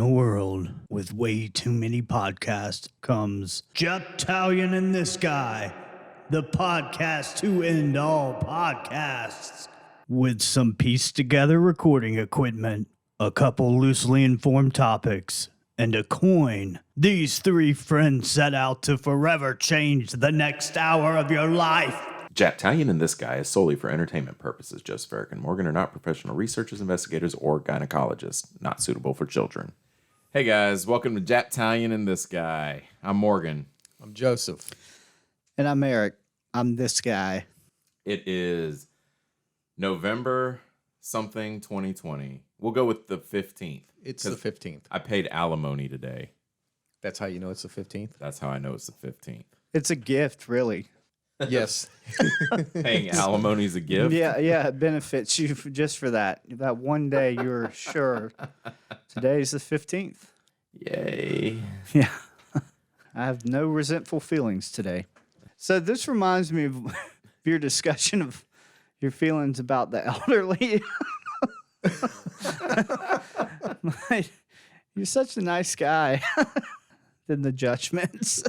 a world with way too many podcasts comes Japtalion and This Guy, the podcast to end all podcasts. With some pieced together recording equipment, a couple loosely informed topics, and a coin, these three friends set out to forever change the next hour of your life. Japtalion and This Guy is solely for entertainment purposes. Joseph, Eric, and Morgan are not professional researchers, investigators, or gynecologists. Not suitable for children. Hey guys, welcome to Japtalion and This Guy. I'm Morgan. I'm Joseph. And I'm Eric. I'm This Guy. It is November something 2020. We'll go with the 15th. It's the 15th. I paid alimony today. That's how you know it's the 15th? That's how I know it's the 15th. It's a gift, really. Yes. Paying alimony is a gift? Yeah, it benefits you just for that. That one day you're sure. Today's the 15th. Yay. Yeah. I have no resentful feelings today. So this reminds me of your discussion of your feelings about the elderly. You're such a nice guy. Than the judgments.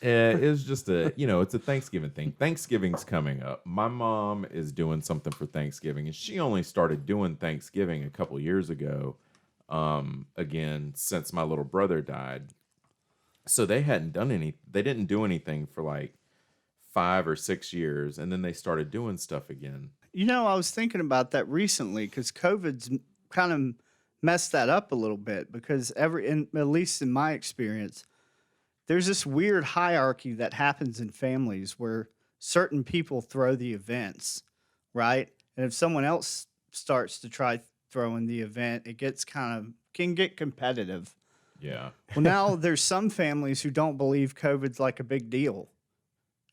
It's just it's a Thanksgiving thing. Thanksgiving's coming up. My mom is doing something for Thanksgiving, and she only started doing Thanksgiving a couple years ago, again, since my little brother died. So they didn't do anything for like 5 or 6 years, and then they started doing stuff again. You know, I was thinking about that recently because COVID's kind of messed that up a little bit because at least in my experience, there's this weird hierarchy that happens in families where certain people throw the events, right? And if someone else starts to try throwing the event, it gets can get competitive. Yeah. Well, now there's some families who don't believe COVID's like a big deal.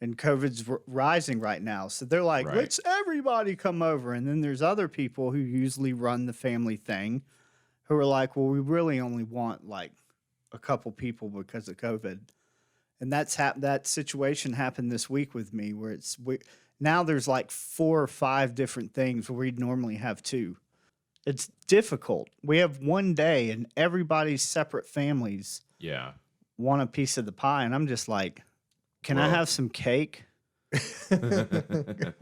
And COVID's rising right now. So they're like, Right. Let's everybody come over. And then there's other people who usually run the family thing who are like, well, we really only want like a couple people because of COVID. And that situation happened this week with me where now there's like 4 or 5 different things where we'd normally have 2. It's difficult. We have one day and everybody's separate families Yeah. want a piece of the pie. And I'm just like, can I have some cake? Did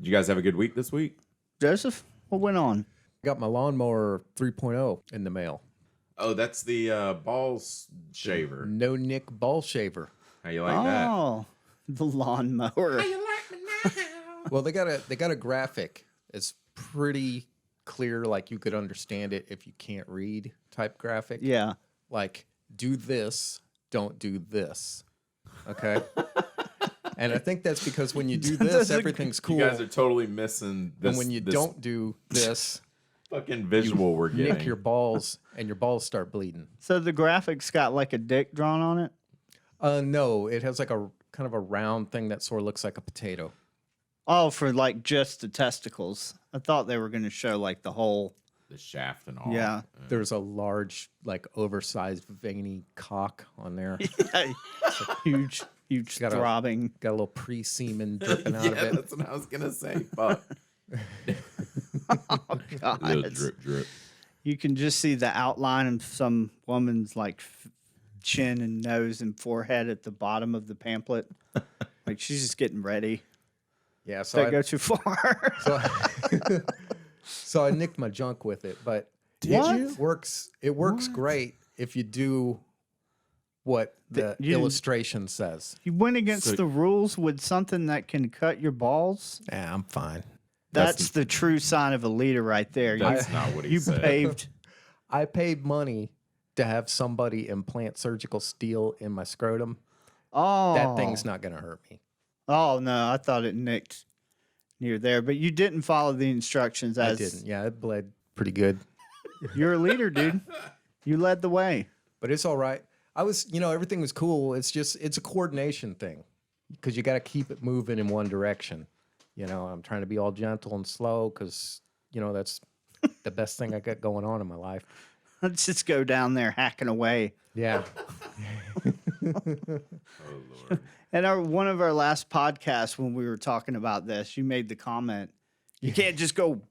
you guys have a good week this week? Joseph, what went on? Got my lawnmower 3.0 in the mail. Oh, that's the balls shaver. No Nick ball shaver. How you like that? Oh, the lawnmower. Well, they got a graphic. It's pretty clear, like you could understand it if you can't read type graphic. Yeah. Like, do this, don't do this. Okay? And I think that's because when you do this, everything's cool. You guys are totally missing this. And when you don't do this, fucking visual we're getting. nick your balls, and your balls start bleeding. So the graphics got like a dick drawn on it? No, it has like a kind of a round thing that sort of looks like a potato. Oh, for like just the testicles. I thought they were going to show like the whole. The shaft and all. Yeah. There's a large, like oversized, veiny cock on there. Yeah, huge throbbing. Got a little pre-semen dripping out Yeah, of it. that's what I was gonna say. Fuck. Oh, God. Little drip, drip. You can just see the outline of some woman's like chin and nose and forehead at the bottom of the pamphlet. Like she's just getting ready. Yeah, Did I go too far? So I nicked my junk with it, but Did you? It works great if you do what the illustration says. You went against the rules with something that can cut your balls? Yeah, I'm fine. That's the true sign of a leader right there. That's not what he said. Paved. I paid money to have somebody implant surgical steel in my scrotum. Oh. That thing's not going to hurt me. Oh, no. I thought it nicked near there. But you didn't follow the instructions. I didn't. Yeah, it bled pretty good. You're a leader, dude. You led the way. But it's all right. Everything was cool. It's a coordination thing because you got to keep it moving in one direction. I'm trying to be all gentle and slow because, that's the best thing I got going on in my life. Let's just go down there hacking away. Yeah. Oh Lord. And one of our last podcasts when we were talking about this, you made the comment, you can't just go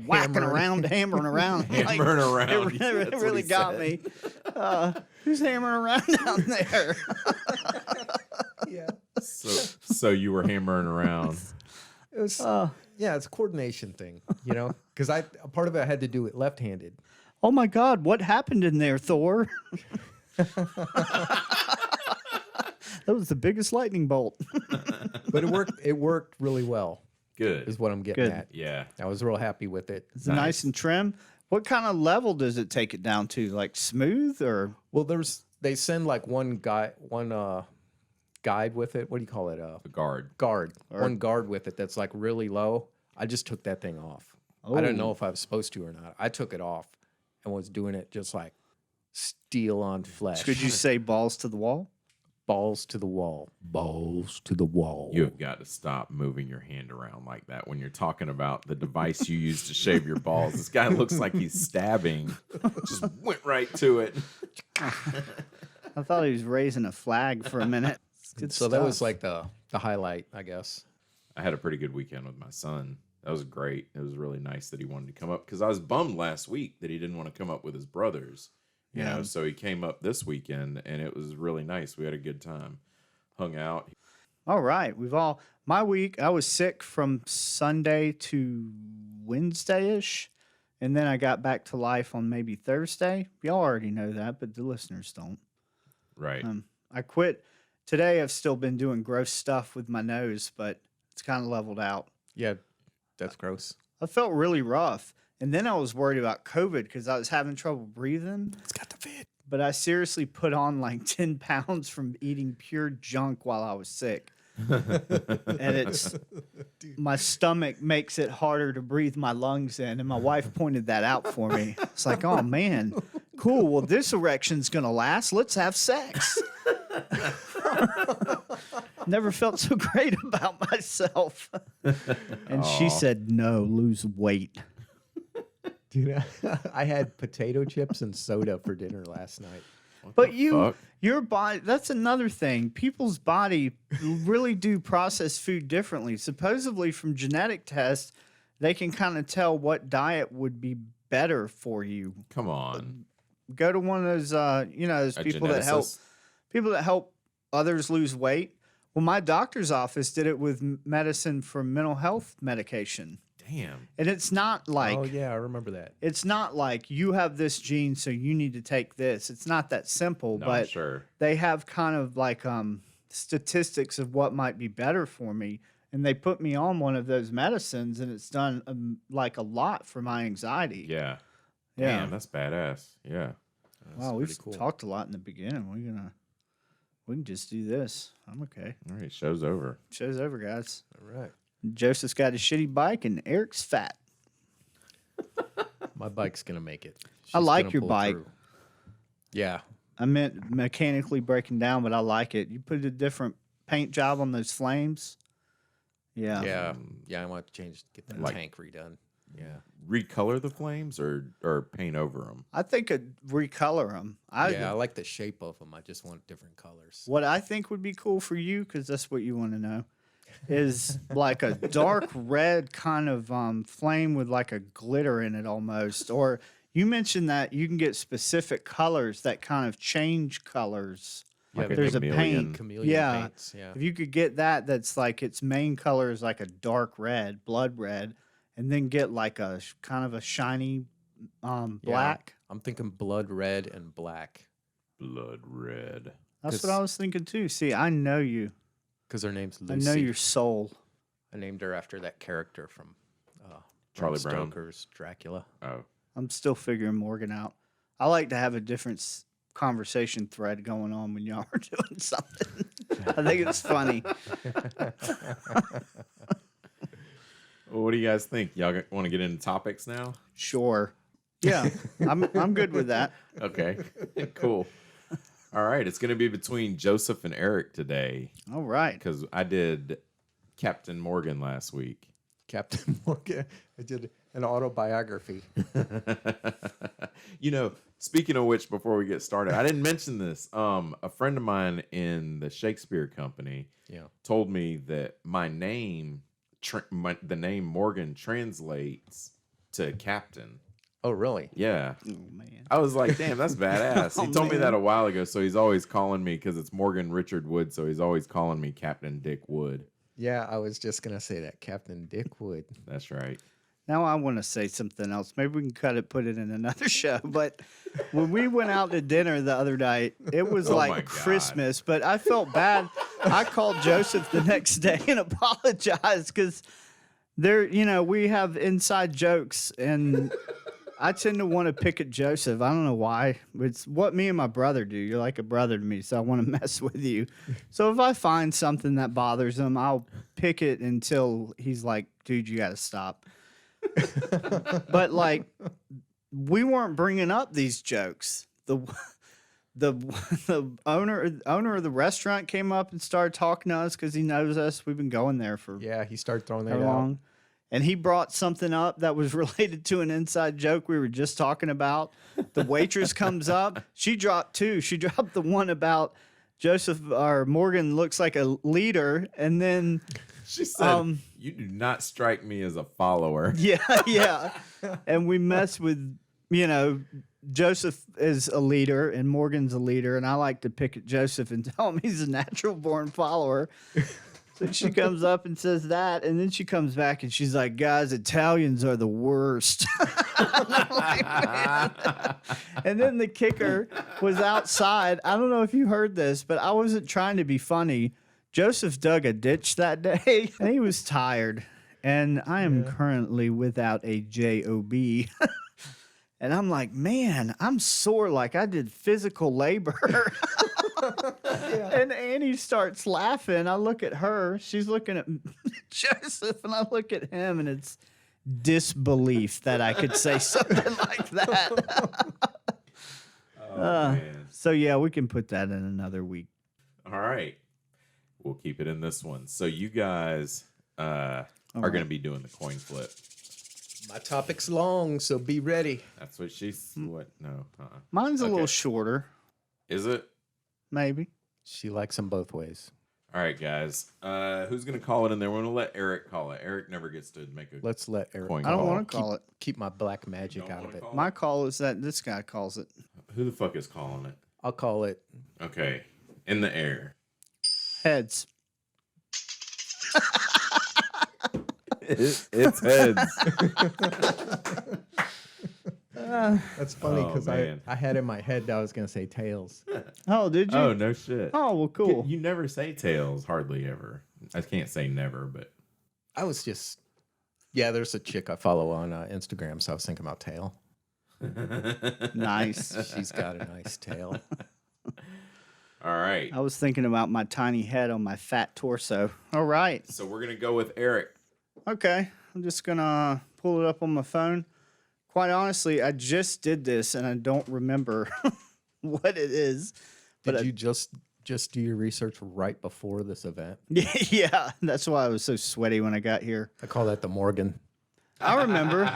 whacking around, hammering around. Hammering around. It That's what really he got said. me. Who's hammering around down there? Yeah. So you were hammering around. It was, yeah, it's a coordination thing, because a part of it had to do with left-handed. Oh my God, what happened in there, Thor? That was the biggest lightning bolt. But it worked really well, Good. is what I'm getting Good. at. Yeah. I was real happy with it. Is it nice and trim? What kind of level does it take it down to? Like smooth or? Well, they send like one guide with it. What do you call it? The guard. One guard with it that's like really low. I just took that thing off. I don't know if I was supposed to or not. I took it off and was doing it just like steel on flesh. Could you say balls to the wall? Balls to the wall. Balls to the wall. You have got to stop moving your hand around like that when you're talking about the device you use to shave your balls. This guy looks like he's stabbing. Just went right to it. I thought he was raising a flag for a minute. Good So that was stuff. like the highlight, I guess. I had a pretty good weekend with my son. That was great. It was really nice that he wanted to come up because I was bummed last week that he didn't want to come up with his brothers. You know, so he came up this weekend and it was really nice. We had a good time. Hung out. All right. My week, I was sick from Sunday to Wednesday-ish. And then I got back to life on maybe Thursday. Y'all already know that, but the listeners don't. Right. I quit. Today I've still been doing gross stuff with my nose, but it's kind of leveled out. Yeah, that's gross. I felt really rough. And then I was worried about COVID because I was having trouble breathing. It's got the fit. But I seriously put on like 10 pounds from eating pure junk while I was sick. And my stomach makes it harder to breathe my lungs in. And my wife pointed that out for me. It's like, oh man, cool. Well, this erection's going to last. Let's have sex. Never felt so great about myself. And she said, no, lose weight. Dude, I had potato chips and soda for dinner last night. But your body, that's another thing. People's body really do process food differently. Supposedly from genetic tests, they can kind of tell what diet would be better for you. Come on. Go to one of those, those people that help others lose weight. Well, my doctor's office did it with medicine for mental health medication. Damn. And it's not like, Oh, yeah, I remember that. it's not like you have this gene, so you need to take this. It's not that simple, No, but sure. they have kind of like statistics of what might be better for me. And they put me on one of those medicines, and it's done like a lot for my anxiety. Yeah. Yeah. Damn, that's badass. Yeah. Wow, we've pretty cool. talked a lot in the beginning. We can just do this. I'm okay. All right. Show's over. Show's over, guys. All right. Joseph's got a shitty bike, and Eric's fat. My bike's going to make it. I She's like gonna your pull bike. through. Yeah. I meant mechanically breaking down, but I like it. You put a different paint job on those flames. Yeah. Yeah, I want to get that Like- tank redone. Yeah. Recolor the flames or paint over them? I think I'd recolor them. I like the shape of them. I just want different colors. What I think would be cool for you, because that's what you want to know, is like a dark red kind of flame with like a glitter in it almost. Or you mentioned that you can get specific colors that kind of change colors. Yeah, There's a paint. Chameleon Yeah. paints. Yeah. If you could get that's like its main color is like a dark red, blood red, and then get like a kind of a shiny black. I'm thinking blood red and black Blood red. That's what I was thinking too. See, I know you. because her name's I Lucy. know your soul. I named her after that character from Charlie Bram Brown. Stoker's Dracula. Oh. I'm still figuring Morgan out. I like to have a different conversation thread going on when y'all are doing something. I think it's funny. Well, what do you guys think? Y'all want to get into topics now? Sure. Yeah, I'm good with that. Okay. Cool. All right. It's going to be between Joseph and Eric today All right. because I did Captain Morgan last week. Captain Morgan. I did an autobiography. Speaking of which, before we get started, I didn't mention this. A friend of mine in the Shakespeare Company told me that my name, the name Morgan translates to captain. Oh, really? Yeah. Oh man. I was like, damn, that's badass. Oh, He told me man. that a while ago, so he's always calling me because it's Morgan Richard Wood, so he's always calling me Captain Dick Wood. Yeah, I was just gonna say that, Captain Dick Wood. That's right. Now I want to say something else. Maybe we can cut it, put it in another show. But when we went out to dinner the other night, it was Oh my like God. Christmas. But I felt bad. I called Joseph the next day and apologized because we have inside jokes, and I tend to want to pick at Joseph. I don't know why. It's what me and my brother do. You're like a brother to me, so I want to mess with you. So if I find something that bothers him, I'll pick it until he's like, dude, you got to stop. But like, we weren't bringing up these jokes. The owner of the restaurant came up and started talking to us because he knows us. We've been going there for Yeah, he started throwing that how out. long. And he brought something up that was related to an inside joke we were just talking about. The waitress comes up. She dropped two. She dropped the one about Joseph or Morgan looks like a leader. And then, She said, you do not strike me as a follower. yeah. And we mess with, Joseph is a leader and Morgan's a leader. And I like to pick at Joseph and tell him he's a natural born follower. So she comes up and says that, and then she comes back and she's like, guys, Italians are the worst. And then the kicker was outside. I don't know if you heard this, but I wasn't trying to be funny. Joseph dug a ditch that day, and he was tired. And I am currently without a job. And I'm like, man, I'm sore like I did physical labor. And Annie starts laughing. I look at her. She's looking at Joseph, and I look at him, and it's disbelief that I could say something like that. Man. So, yeah, we can put that in another week. All right. We'll keep it in this one. So you guys are going to be doing the coin flip. My topic's long, so be ready. That's what she's... What? No. Mine's a Okay. little shorter, Is it? maybe. She likes them both ways. All right, guys. Who's going to call it in there? We're going to let Eric call it. Eric never gets to make a Let's let Eric. coin I don't call. want to call it. Keep my black magic Don't out of wanna it. call My call is that this guy calls it. Who the fuck is calling it? I'll call it. Okay. In the air. Heads. It's heads. That's funny Oh, because man. I had in my head that I was gonna say tails. Oh, did you? Oh, no shit. Oh, well, cool. You never say tails, hardly ever. I can't say never, but I was just, yeah. There's a chick I follow on Instagram, so I was thinking about tail. Nice. She's got a nice tail. all right. I was thinking about my tiny head on my fat torso. All right. So we're gonna go with Eric. Okay. I'm just going to pull it up on my phone. Quite honestly, I just did this and I don't remember what it is. But Did you just do your research right before this event? yeah, that's why I was so sweaty when I got here. I call that the Morgan. I remember.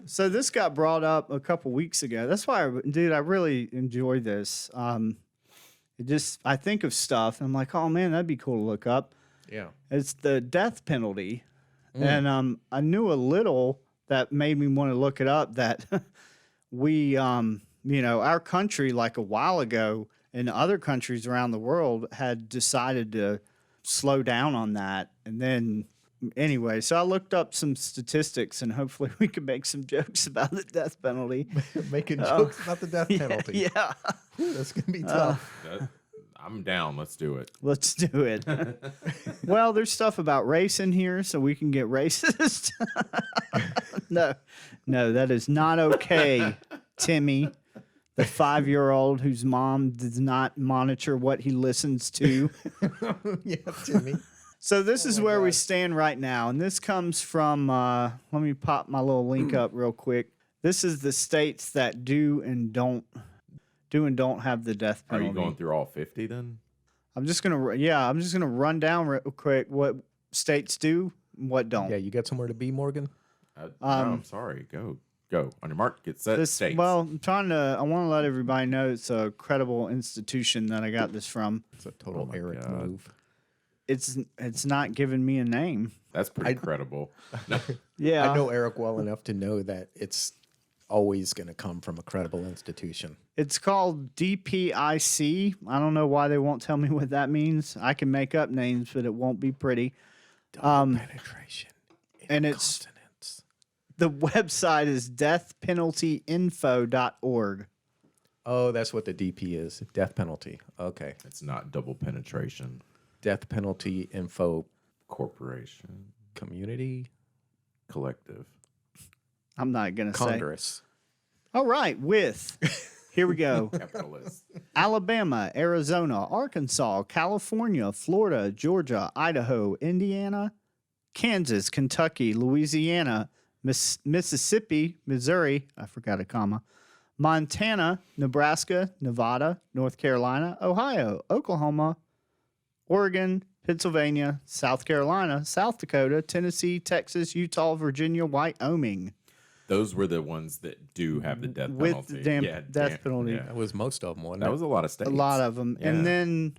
So this got brought up a couple weeks ago. That's why, dude, I really enjoy this. I think of stuff and I'm like, oh man, that'd be cool to look up. Yeah. It's the death penalty. And I knew a little that made me want to look it up that we, our country, like a while ago, and other countries around the world had decided to slow down on that. And then, anyway, so I looked up some statistics and hopefully we can make some jokes about the death penalty. Making jokes about the death penalty. Yeah. That's gonna be tough. I'm down. Let's do it. Let's do it. Well, there's stuff about race in here, so we can get racist. No, that is not okay, Timmy, the 5-year-old whose mom does not monitor what he listens to. Yeah, Timmy. So this is my where we God. stand right now, and this comes from, let me pop my little link up real quick. This is the states that do and don't have the death Are penalty. you going through all 50 then? I'm just gonna run down real quick what states do and what don't. Yeah, you got somewhere to be, Morgan? No, I'm sorry. Go. On your mark. Get set. States. Well, I want to let everybody know it's a credible institution that I got this from. It's a total my Eric God. move. It's not giving me a name. That's pretty credible. No. Yeah. I know Eric well enough to know that it's always going to come from a credible institution. It's called DPIC. I don't know why they won't tell me what that means. I can make up names, but it won't be pretty. Double penetration. And it's Continence. the website is deathpenaltyinfo.org. Oh, that's what the DP is. Death penalty. Okay. It's not double penetration. Death penalty info Corporation. community Collective. I'm not going to say. Congress. All right, here we go. Capitalist. Alabama, Arizona, Arkansas, California, Florida, Georgia, Idaho, Indiana, Kansas, Kentucky, Louisiana, Mississippi, Missouri, I forgot a comma, Montana, Nebraska, Nevada, North Carolina, Ohio, Oklahoma, Oregon, Pennsylvania, South Carolina, South Dakota, Tennessee, Texas, Utah, Virginia, Wyoming. Those were the ones that do have the death With penalty. the death penalty. Yeah. That was most of them, wasn't That it? was a lot of states. A lot of them. Yeah. And then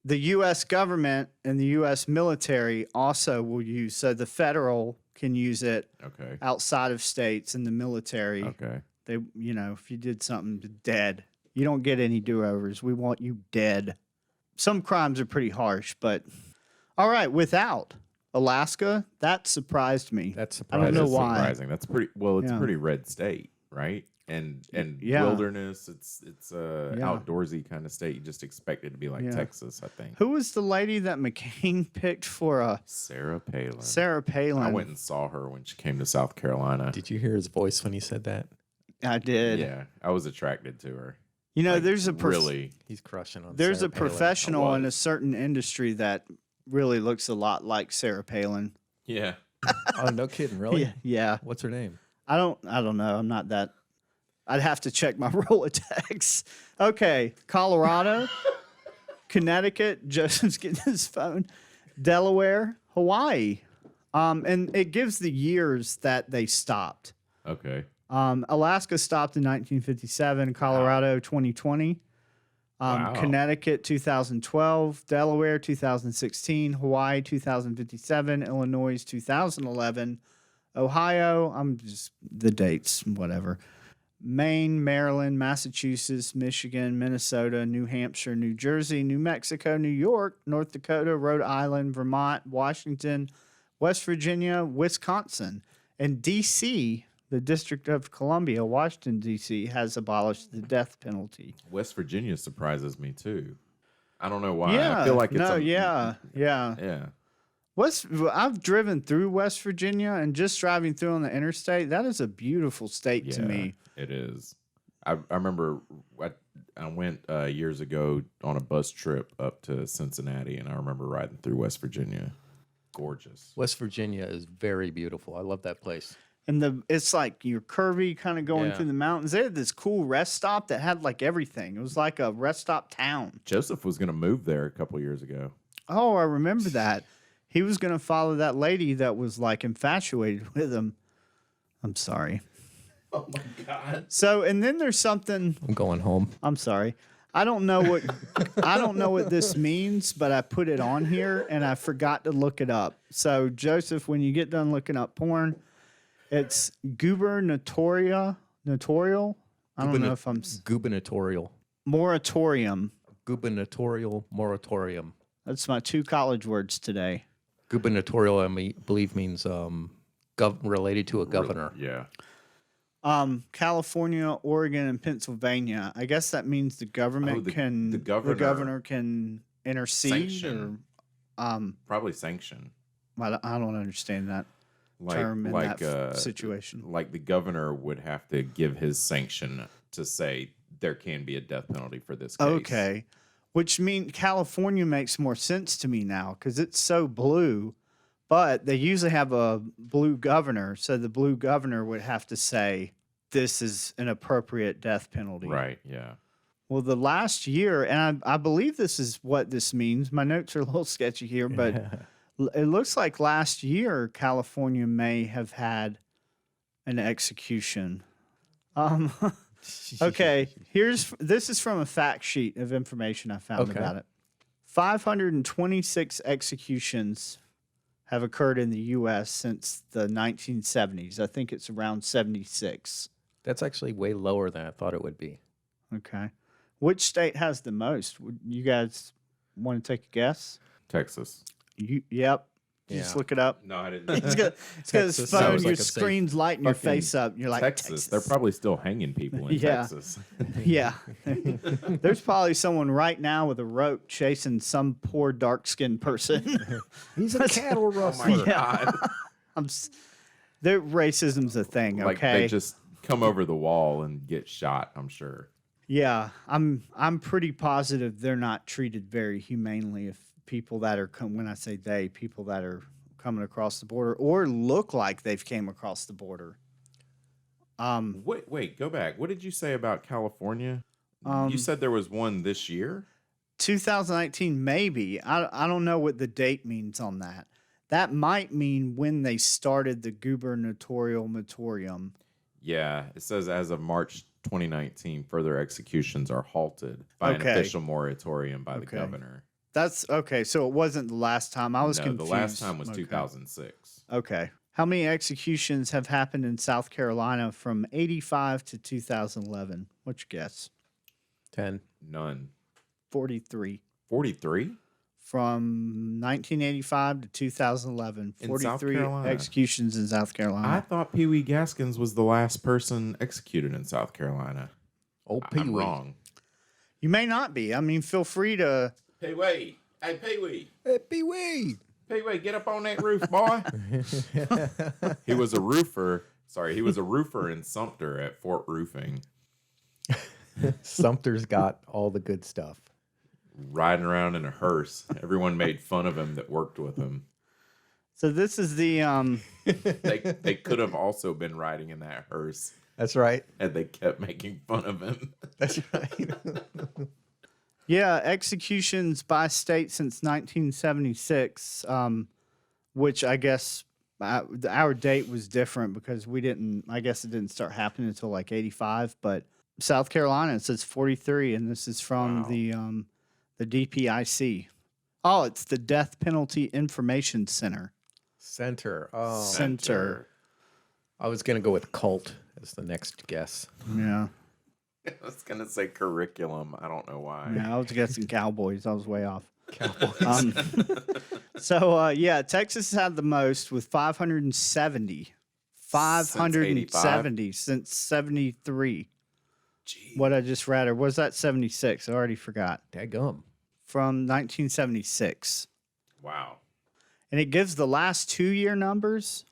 the U.S. government and the U.S. military also will use, so the federal can use it Okay. outside of states, and the military, Okay. they, if you did something, dead. You don't get any do-overs. We want you dead. Some crimes are pretty harsh, but all right, without Alaska, that surprised me. That's I don't That know is why. surprising. That's pretty well. It's Yeah. a pretty red state, right? And Yeah. wilderness. It's a Yeah. outdoorsy kind of state. You just expect it to be like Yeah. Texas, I think. Who was the lady that McCain picked for Sarah Palin. Sarah Palin? I went and saw her when she came to South Carolina. Did you hear his voice when he said that? I did. Yeah, I was attracted to her. Like, there's really. He's crushing on there's Sarah a Palin. professional in a was. certain industry that really looks a lot like Sarah Palin. Yeah. Oh, no kidding. Really? Yeah, yeah. What's her name? I don't know. I'm not that. I'd have to check my Rolodex. Okay, Colorado, Connecticut. Joseph's getting his phone. Delaware, Hawaii, and it gives the years that they stopped. Okay. Alaska stopped in 1957. Colorado, 2020. Wow. Connecticut 2012, Delaware 2016, Hawaii 2057, Illinois 2011, Ohio, I'm just the dates, whatever. Maine, Maryland, Massachusetts, Michigan, Minnesota, New Hampshire, New Jersey, New Mexico, New York, North Dakota, Rhode Island, Vermont, Washington, West Virginia, Wisconsin, and D.C., the District of Columbia, Washington, D.C., has abolished the death penalty. West Virginia surprises me too. I don't know why. Yeah, I feel like it's yeah. Yeah. I've driven through West Virginia, and just driving through on the interstate, that is a beautiful state to me. It is. I remember I went years ago on a bus trip up to Cincinnati, and I remember riding through West Virginia. Gorgeous. West Virginia is very beautiful. I love that place. And it's like you're curvy, kind of going Yeah. through the mountains. They had this cool rest stop that had like everything. It was like a rest stop town. Joseph was going to move there a couple years ago. Oh, I remember that. He was going to follow that lady that was like infatuated with him. I'm sorry. Oh my God. So, and then there's something. I'm going home. I'm sorry. I don't know what this means, but I put it on here and I forgot to look it up. So, Joseph, when you get done looking up porn, it's gubernatorial. I don't know if I'm Gubernatorial. moratorium. Gubernatorial moratorium. That's my 2 college words today. Gubernatorial, believe, means related to a governor. Yeah. California, Oregon, and Pennsylvania. I guess that means the government the the governor can intercede. Sanction. Or, Probably sanction. I don't understand that term in that situation. Like the governor would have to give his sanction to say there can be a death penalty for this case. Okay. Which means California makes more sense to me now because it's so blue, but they usually have a blue governor. So the blue governor would have to say, this is an appropriate death penalty. Right. Yeah. Well, the last year, and I believe this is what this means. My notes are a little sketchy here, but it looks like last year California may have had an execution. Okay, this is from a fact sheet of information I found Okay. about it. 526 executions have occurred in the U.S. since the 1970s. I think it's around 76. That's actually way lower than I thought it would be. Okay. Which state has the most? Would you guys want to take a guess? Texas. Yep. You just Yeah. look it up. No, I didn't. It's got his Texas phone, sounds your like a safe- screen's lighting your Fucking face up. And you're like, Texas. They're probably still hanging people in Yeah. Texas. Yeah. There's probably someone right now with a rope chasing some poor dark skinned person. He's a cattle Oh rustler. my God. Their racism's a thing, Like okay? they just come over the wall and get shot, I'm sure. Yeah, I'm pretty positive they're not treated very humanely if people that are when I say they, people that are coming across the border or look like they've came across the border. Wait, go back. What did you say about California? You said there was one this year? 2019 maybe. I don't know what the date means on that. That might mean when they started the gubernatorial moratorium. Yeah, it says as of March 2019, further executions are halted by an Okay. official moratorium by the Okay. governor. That's okay. So it wasn't the last time. I was No, confused. the last time was Okay. 2006. Okay. How many executions have happened in South Carolina from 85 to 2011? What's your guess? 10. None. 43. 43? From 1985 to 2011, In South 43 Carolina. executions in South I Carolina. thought Pee Wee Gaskins was the last person executed in South Carolina. Old I'm Pee Wee. wrong. You may not be. I mean, feel free to. Pee Wee. Hey, Pee Wee. Hey, Pee Wee. Pee Wee, get up on that roof, boy. He was a roofer. Sorry, he was a roofer in Sumter at Fort Roofing, Sumter's got all the good stuff. riding around in a hearse. Everyone made fun of him that worked with him. So this is the. They could have also been riding in that hearse That's right. had they kept making fun of him. That's right. Yeah, executions by state since 1976, which I guess our date was different because we didn't, I guess it didn't start happening until like 85, but South Carolina, it says 43, and this is from Wow. the DPIC. Oh, it's the Death Penalty Information Center. Center. Oh, Center. I was going to go with cult as the next guess. Yeah. I was going to say curriculum. I don't know why. Yeah, I was guessing Cowboys. I was way off. Cowboys. Yeah, Texas had the most with 570. 570 since 73. Gee. What I just read, or was that 76? I already forgot. Daggum. From 1976. Wow. And it gives the last 2-year numbers.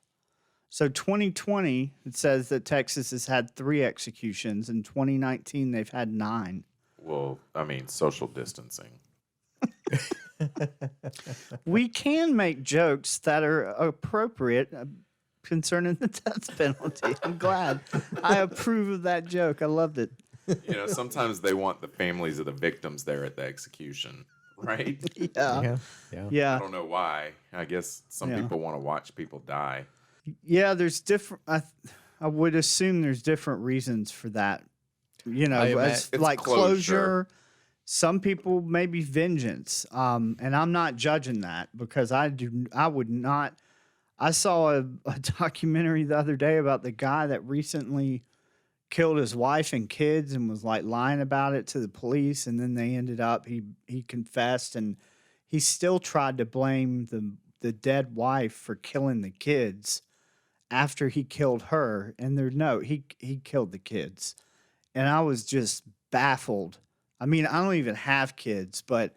So 2020, it says that Texas has had 3 executions. In 2019, they've had 9. Well, I mean, social distancing. We can make jokes that are appropriate concerning the death penalty. I'm glad. I approve of that joke. I loved it. You know, sometimes they want the families of the victims there at the execution, right? Yeah. Yeah. I Yeah. don't know why. I guess some Yeah. people want to watch people die. Yeah, there's different. I would assume there's different reasons for that. You know, as It's like closure. closure. Some people maybe vengeance. And I'm not judging that because I would not. I saw a documentary the other day about the guy that recently killed his wife and kids and was like lying about it to the police, and then they ended up he confessed, and he still tried to blame the dead wife for killing the kids after he killed her, and he killed the kids. And I was just baffled. I mean, I don't even have kids, but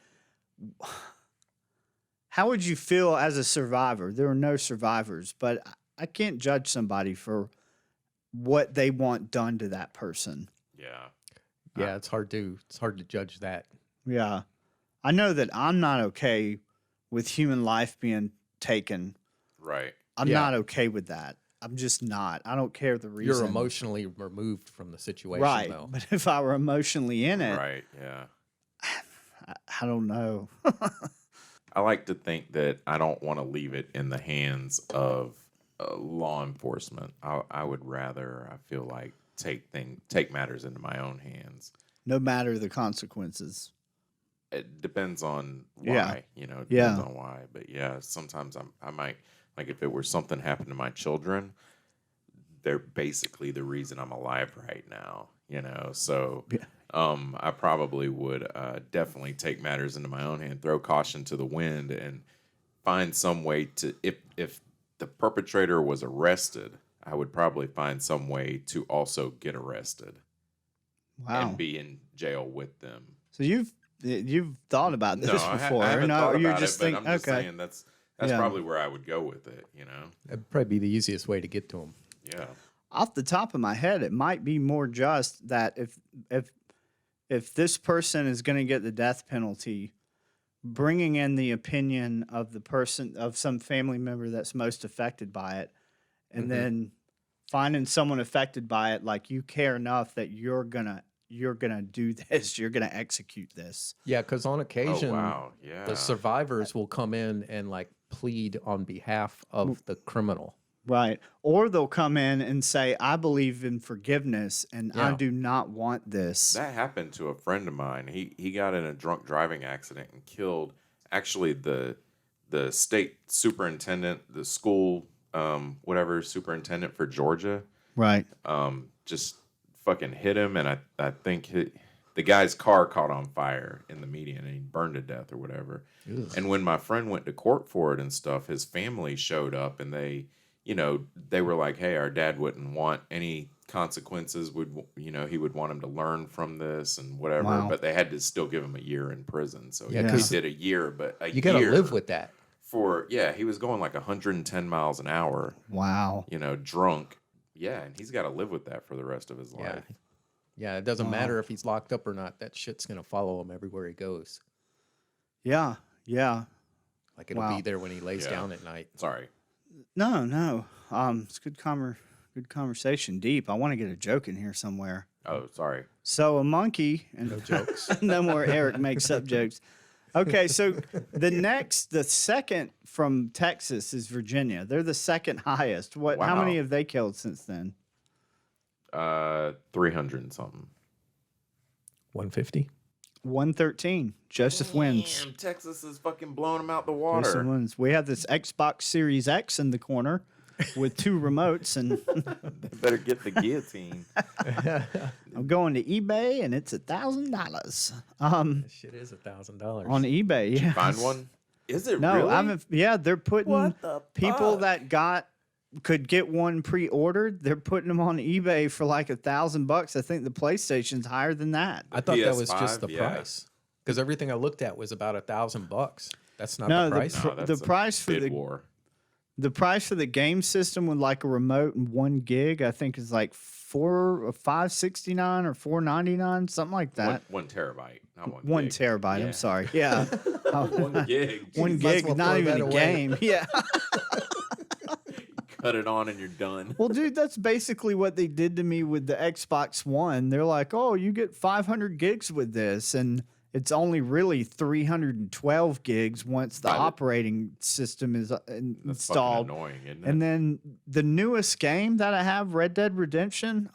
how would you feel as a survivor? There are no survivors, but I can't judge somebody for what they want done to that person. Yeah. Yeah, it's hard to judge that. Yeah. I know that I'm not okay with human life being taken. Right. I'm Yeah. not okay with that. I'm just not. I don't care the reason. You're emotionally removed from the situation, right. though. But if I were emotionally in it, Right. Yeah. I don't know. I like to think that I don't want to leave it in the hands of law enforcement. I would rather, I feel like, take matters into my own hands. No matter the consequences. it depends on why. Yeah. You know, it Yeah. depends on why. But yeah, sometimes I might like if it were something happened to my children, they're basically the reason I'm alive right now. You know, so Yeah. I probably would definitely take matters into my own hand, throw caution to the wind, and find some way to if the perpetrator was arrested, I would probably find some way to also get arrested Wow. and be in jail with them. So you've thought about this before? I haven't no, thought you're about just it, thinking. but I'm just Okay. saying that's Yeah. probably where I would go with it. You know? That'd probably be the easiest way to get to them. Yeah. Off the top of my head, it might be more just that if this person is going to get the death penalty, bringing in the opinion of the person of some family member that's most affected by it, and then finding someone affected by it, like you care enough that you're gonna do this, you're gonna execute this. Yeah, because on occasion, Oh wow. Yeah. the survivors will come in and like plead on behalf of the criminal. Right. Or they'll come in and say, I believe in forgiveness and I Yeah. do not want this. That happened to a friend of mine. He got in a drunk driving accident and killed actually the state superintendent, the school whatever superintendent for Georgia. Right. Just fucking hit him, and I think the guy's car caught on fire in the median and he burned to death or whatever. Ugh. And when my friend went to court for it and stuff, his family showed up and they were like, hey, our dad wouldn't want any consequences. He would want him to learn from this and whatever. Wow. But they had to still give him a year in prison. So Yeah, he 'cause did a year, but You got to year live with that. he was going like 110 miles an hour, Wow. drunk. Yeah, and he's got to live with that for the rest of his Yeah. life. Yeah, it doesn't matter if he's locked up or not. That shit's going to follow him everywhere he goes. Yeah. Yeah. Like it'll Wow. be there when he lays Yeah. down at night. Sorry. No. It's good conversation. Deep. I want to get a joke in here somewhere. Oh, sorry. So a monkey and No jokes. no more Eric makes up jokes. Okay, so the second from Texas is Virginia. They're the second highest. How Wow. many have they killed since then? 300 and something. 150. 113. Joseph wins. Damn, Texas is fucking blowing them out the Joseph water. wins. We have this Xbox Series X in the corner with 2 remotes, and They better get the guillotine. I'm going to eBay, and it's $1,000. That shit is $1,000. On eBay, yeah. Find one? Is it No, really? I haven't. Yeah, they're putting What the people fuck? that could get one pre-ordered. They're putting them on eBay for like $1,000. I think the PlayStation's higher than that. I thought that was just PS5, the yeah. price. Because everything I looked at was about $1,000. That's not No, the price. No, that's the a price for bid the war. the price for the game system with like a remote and 1 gig, I think is like $569 or $499, something like that. 1 terabyte, not 1 1 gig. terabyte. Yeah. I'm sorry. Yeah, 1 gig. 1 might as gig, well not throw even that a away. game. Yeah. Cut it on and you're done. Well, dude, that's basically what they did to me with the Xbox One. They're like, "Oh, you get 500 gigs with this," and it's only really 312 gigs once the Right. operating system is That's installed. fucking annoying, isn't it? And then the newest game that I have, Red Dead Redemption,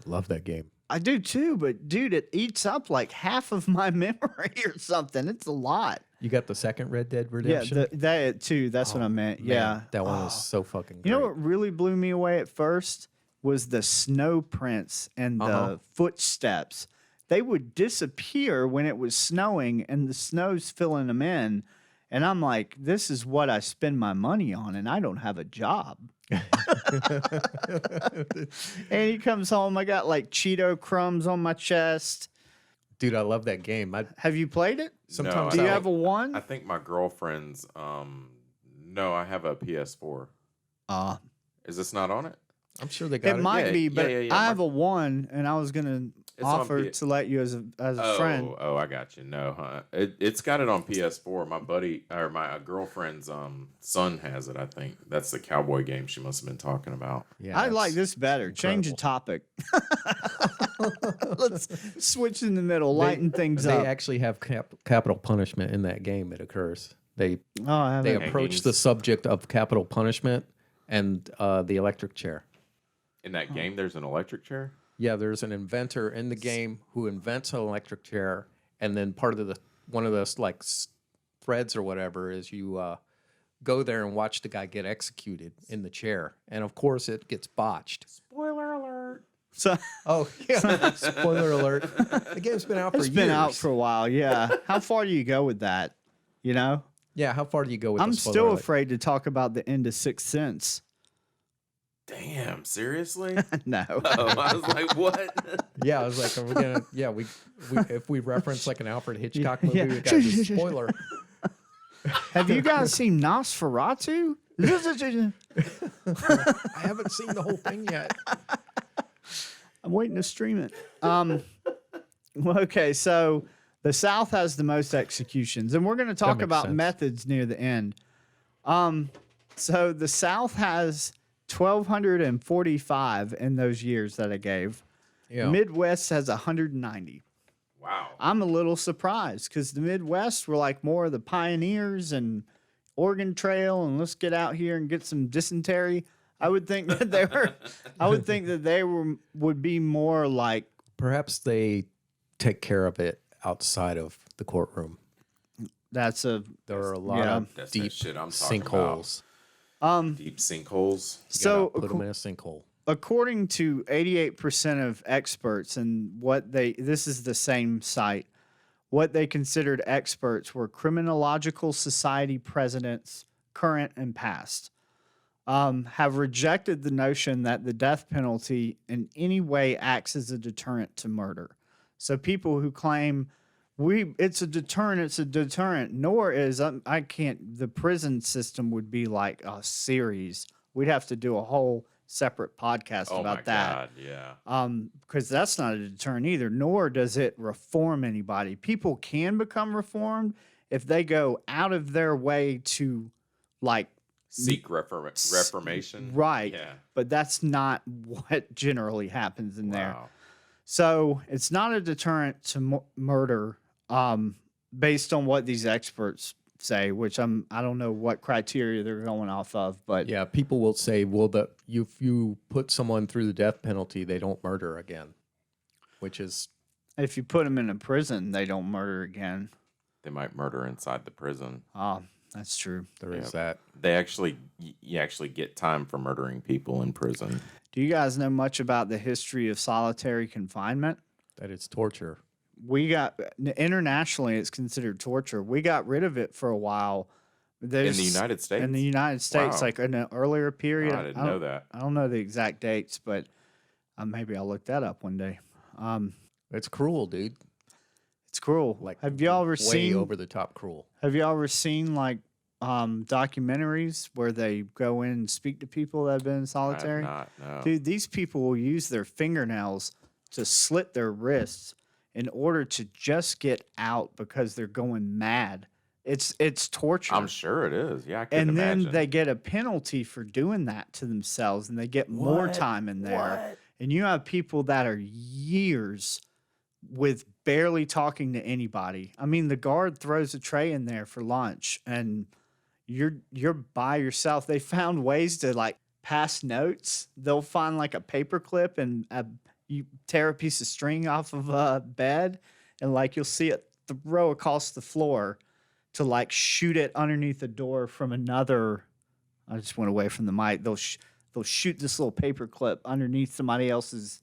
Love that game. I do too. But dude, it eats up like half of my memory or something. It's a lot. You got the second Red Dead Redemption? Yeah, that too. That's what I meant. Man, Yeah, That one was so fucking great. You know what really blew me away at first was the snow prints and the footsteps. They would disappear when it was snowing and the snow's filling them in. And I'm like, this is what I spend my money on, and I don't have a job. And he comes home, I got like Cheeto crumbs on my chest. Dude, I love that game. Have you played it? Sometimes Do you I have a one? I think my girlfriend's. No, I have a PS4. Is this not on it? I'm sure they got It it. might Yeah, be, yeah, but yeah, yeah. I have a one, and I was gonna It's on offer P- to let you as a friend. Oh, I got you. No, huh? It's got it on PS4. My buddy or my girlfriend's son has it. I think that's the cowboy game she must have been talking about. Yeah, I like it's this better. Change the topic. Let's switch in the middle, lighten things They up. actually have capital punishment in that game. It occurs. They Oh, I they haven't. approach the Hangings. subject of capital punishment and the electric chair. In that game, there's an electric chair. Yeah, there's an inventor in the game who invents an electric chair, and then part of one of those like threads or whatever is you go there and watch the guy get executed in the chair, and of course it gets botched. Spoiler alert. So Oh yeah, spoiler alert! The game's been out for it's years. been out for a while. Yeah. How far do you go with that? You know, Yeah, how far do you go with? I'm the spoiler still alert? afraid to talk about the end of Sixth Sense. Damn, seriously? No. Oh, I was like, what? Yeah, I was like, are we gonna? Yeah, we if we reference like an Alfred Hitchcock movie, Yeah. we got a spoiler. Have you guys seen Nosferatu? I haven't seen the whole thing yet. I'm waiting to stream it. Well, okay, so the South has the most executions, and we're going to talk makes about sense. methods near the end. So the South has 1,245 in those years that I gave. Yeah. Midwest has 190. Wow. I'm a little surprised because the Midwest were like more of the pioneers and Oregon Trail, and let's get out here and get some dysentery. I would think that they were. I would think that they would be more like. Perhaps they take care of it outside of the courtroom. That's a There are a lot Yeah. of That's that deep shit I'm talking sinkholes. Deep sinkholes. so. Put them in a sinkhole. According to 88% of experts, and this is the same site, what they considered experts were criminological society presidents, current and past, have rejected the notion that the death penalty in any way acts as a deterrent to murder. So people who claim it's a deterrent, nor is the prison system would be like a series. We'd have to do a whole separate podcast Oh about my that. God, yeah. Because that's not a deterrent either, nor does it reform anybody. People can become reformed if they go out of their way to, like, Seek reformation. right. Yeah. But that's not what generally happens in there. Wow. So it's not a deterrent to murder, based on what these experts say, which I don't know what criteria they're going off of, but Yeah, people will say, well, if you put someone through the death penalty, they don't murder again, which is if you put them in a prison, they don't murder again. They might murder inside the prison. That's true. there is that. They actually, you actually get time for murdering people in prison. Do you guys know much about the history of solitary confinement? That it's torture. Internationally, it's considered torture. We got rid of it for a while. In the United States? In the United States, Wow. like in an earlier period. Oh, I didn't know that. I don't know the exact dates, but maybe I'll look that up one day. It's cruel, dude. It's cruel. Like, have y'all ever way seen? over the top cruel. Have you ever seen like documentaries where they go in and speak to people that have been in solitary? I have not, no. Dude, these people will use their fingernails to slit their wrists in order to just get out because they're going mad. It's torture. I'm sure it is. Yeah, I can and imagine. then they get a penalty for doing that to themselves, and they get more What? time in there. What? And you have people that are years with barely talking to anybody. I mean, the guard throws a tray in there for lunch, and you're by yourself. They found ways to like pass notes. They'll find like a paper clip and you tear a piece of string off of a bed, and like you'll see it throw across the floor to like shoot it underneath the door from another. I just went away from the mic. They'll shoot this little paper clip underneath somebody else's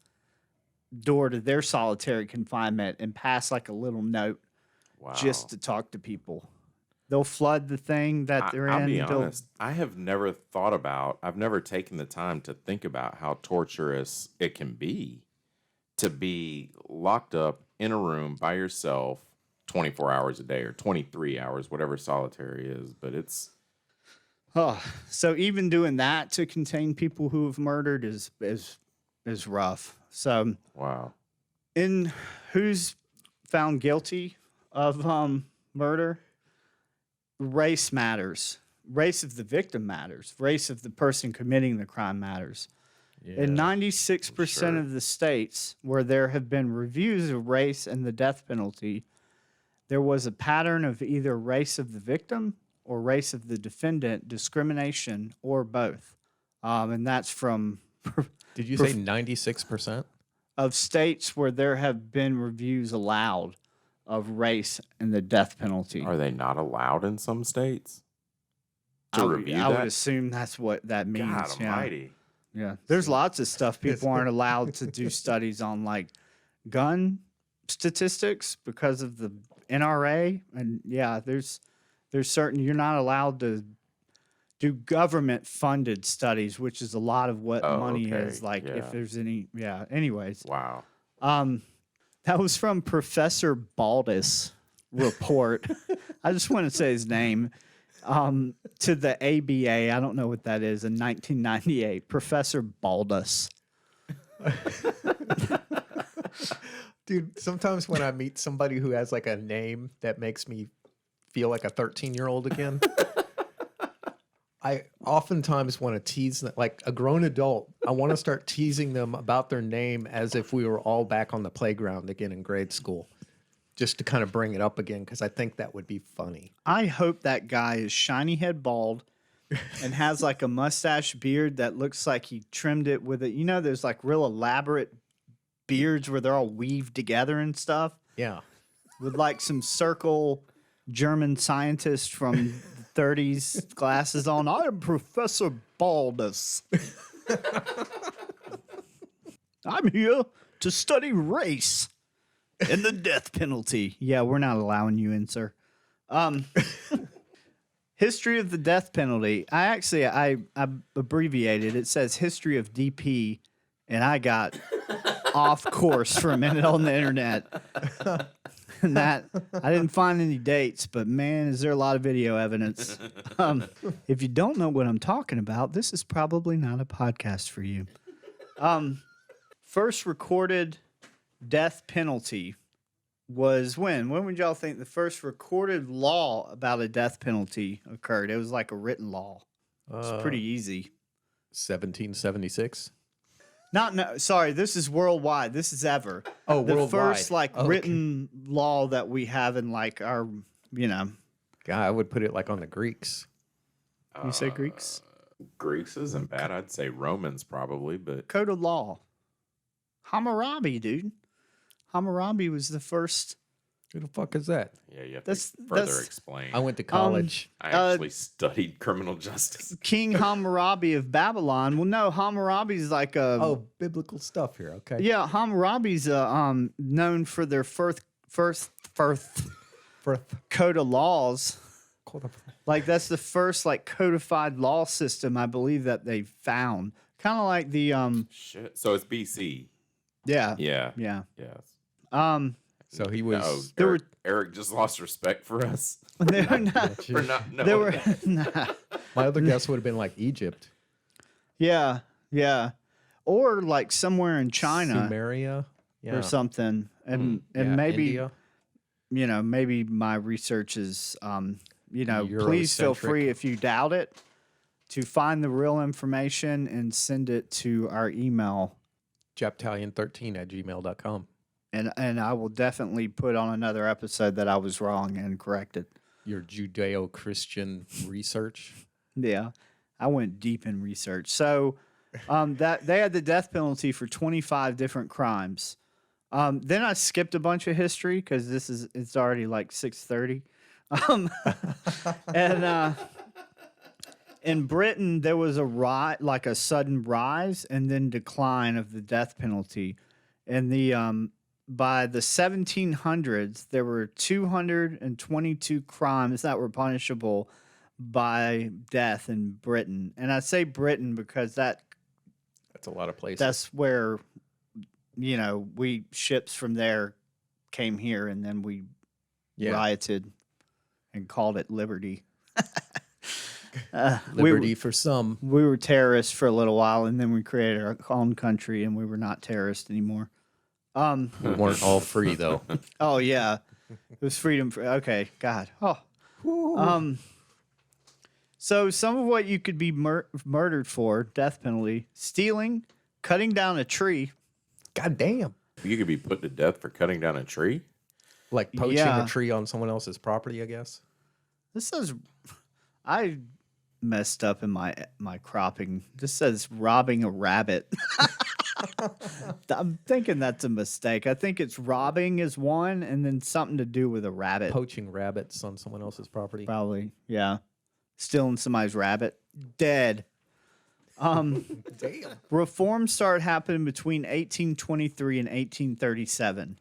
door to their solitary confinement and pass like a little note Wow. just to talk to people. They'll flood the thing that they're I'll in. be They'll- honest. I have never thought about. I've never taken the time to think about how torturous it can be to be locked up in a room by yourself 24 hours a day or 23 hours, whatever solitary is. But it's Oh, so even doing that to contain people who have murdered is rough. So, wow. in who's found guilty of murder, race matters. Race of the victim matters. Race of the person committing the crime matters. In 96% sure. of the states where there have been reviews of race and the death penalty, there was a pattern of either race of the victim or race of the defendant, discrimination, or both. And that's from Did you say 96%? of states where there have been reviews allowed of race and the death penalty. Are they not allowed in some states to review I that? would assume that's what that means. God Almighty. Yeah. There's lots of stuff people aren't allowed to do studies on, like gun statistics because of the NRA. And yeah, there's certain you're not allowed to do government funded studies, which is a lot of what money okay. is. Like Yeah. if there's any, anyways. Wow. That was from Professor Baldus report. I just want to say his name. To the ABA, I don't know what that is, in 1998. Professor Baldus. Dude, sometimes when I meet somebody who has like a name that makes me feel like a 13-year-old again, I oftentimes want to tease them, like a grown adult. I want to start teasing them about their name as if we were all back on the playground again in grade school, just to kind of bring it up again, because I think that would be funny. I hope that guy is shiny head bald and has like a mustache beard that looks like he trimmed it with it. You know, there's like real elaborate beards where they're all weaved together and stuff Yeah. with like some circle German scientist from the 30s glasses on. I am Professor Baldus. I'm here to study race and the death penalty. Yeah, we're not allowing you in, sir. History of the death penalty. I abbreviated. It says history of DP, and I got off course for a minute on the internet. And that I didn't find any dates, but man, is there a lot of video evidence. If you don't know what I'm talking about, this is probably not a podcast for you. First recorded death penalty was when? When would y'all think the first recorded law about a death penalty occurred? It was like a written law. It's pretty easy. 1776. Sorry, this is worldwide. This is ever. Oh, the worldwide. first written law that we have in like our, God, I would put it like on the Greeks. You say Greeks? Greeks isn't bad. I'd say Romans probably, but Code of law. Hammurabi, dude. Hammurabi was the first. Who the fuck is that? yeah, you have That's- to further that's- explain. I went to college. I actually studied criminal justice. King Hammurabi of Babylon. Well, no, Hammurabi's like a. Oh, biblical stuff here. Okay. Yeah, Hammurabi's known for their first code of laws. Like that's the first like codified law system I believe that they found. Kind of like the Shit. So it's BC. yeah. Yeah. Yeah. Yes. So he was. No, There were- Eric just lost respect for us. They were not, For not knowing there were that. nah. My other guess would have been like Egypt, Yeah, yeah. Or like somewhere in China Sumeria, or something. And Yeah, maybe India. maybe my research is please feel Eurocentric. free if you doubt it to find the real information and send it to our email. Japtalion13@gmail.com. And I will definitely put on another episode that I was wrong and corrected. Your Judeo-Christian research. Yeah, I went deep in research. So that they had the death penalty for 25 different crimes. Then I skipped a bunch of history because it's already like 6:30. And in Britain there was a sudden rise and then decline of the death penalty. And by the 1700s, there were 222 crimes that were punishable by death in Britain. And I say Britain because That's a lot of places. that's where, ships from there came here and then we rioted and called it liberty. Liberty for some. We were terrorists for a little while and then we created our own country and we were not terrorists anymore. We weren't all free though. Oh yeah, it was freedom. Okay, God. Oh. So some of what you could be murdered for, death penalty: stealing, cutting down a tree. God damn. You could be put to death for cutting down a tree. Like poaching Yeah. a tree on someone else's property, I guess. This says I messed up in my cropping. This says robbing a rabbit. I'm thinking that's a mistake. I think it's robbing is one, and then something to do with a rabbit. Poaching rabbits on someone else's property. Probably, yeah. Stealing somebody's rabbit. Dead. Damn. Reforms started happening between 1823 and 1837.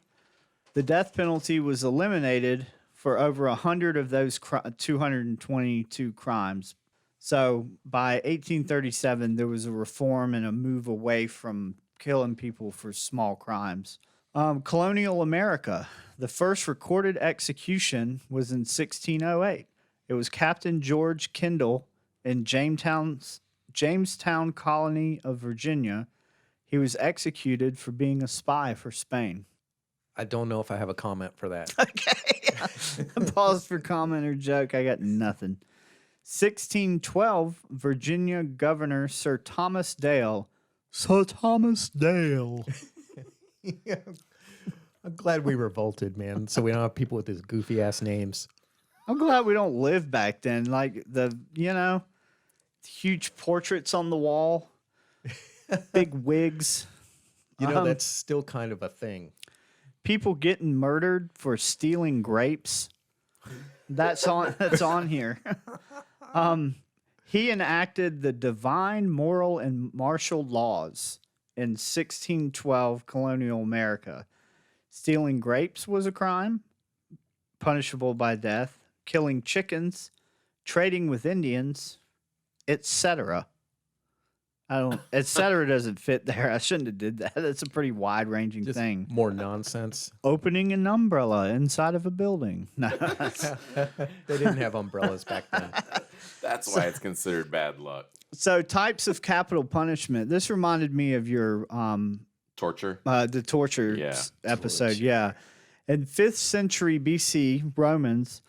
The death penalty was eliminated for over 100 of those 222 crimes. So by 1837, there was a reform and a move away from killing people for small crimes. Colonial America. The first recorded execution was in 1608. It was Captain George Kendall in Jamestown colony of Virginia. He was executed for being a spy for Spain. I don't know if I have a comment for that. Okay. Pause for comment or joke. I got nothing. 1612, Virginia Governor Sir Thomas Dale. Sir Thomas Dale. Yeah. I'm glad we revolted, man. So we don't have people with these goofy ass names. I'm glad we don't live back then. Like huge portraits on the wall, big wigs. That's still kind of a thing. People getting murdered for stealing grapes. That's on here. He enacted the divine, moral, and martial laws in 1612 colonial America. Stealing grapes was a crime, punishable by death. Killing chickens, trading with Indians, etc. Etc. doesn't fit there. I shouldn't have did that. That's a pretty wide-ranging Just thing. more nonsense. Opening an umbrella inside of a building. No, They didn't have umbrellas back then. That's why it's considered bad luck. So types of capital punishment. This reminded me of your Torture. the torture episode. Yeah. In 5th century BC, Romans,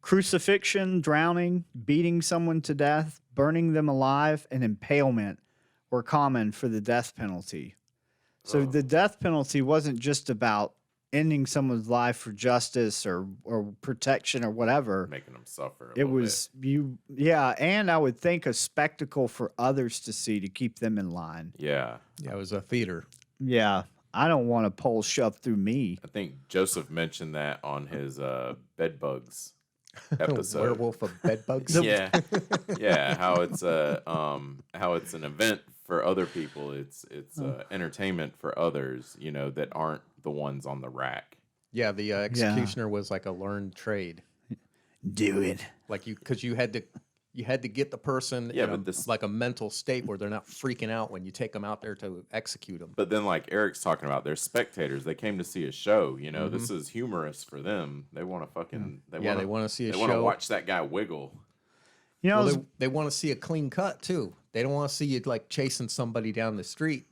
crucifixion, drowning, beating someone to death, burning them alive, and impalement were common for the death penalty. So the death penalty wasn't just about ending someone's life for justice or protection or whatever. Making them suffer. It was and I would think a spectacle for others to see to keep them in line. Yeah. Yeah, it was a theater. Yeah. I don't want a pole shoved through me. I think Joseph mentioned that on his bed bugs episode. Werewolf of bedbugs. Yeah, yeah. How it's an event for other people. It's entertainment for others. That aren't the ones on the rack. Yeah, the executioner was like a learned trade. Do it. Like because you had to get the person in like a mental state where they're not freaking out when you take them out there to execute them. But then, like Eric's talking about, they're spectators. They came to see a show. This is humorous for them. They want to fucking. They want to see a show. They want to watch that guy wiggle. They want to see a clean cut too. They don't want to see you like chasing somebody down the street.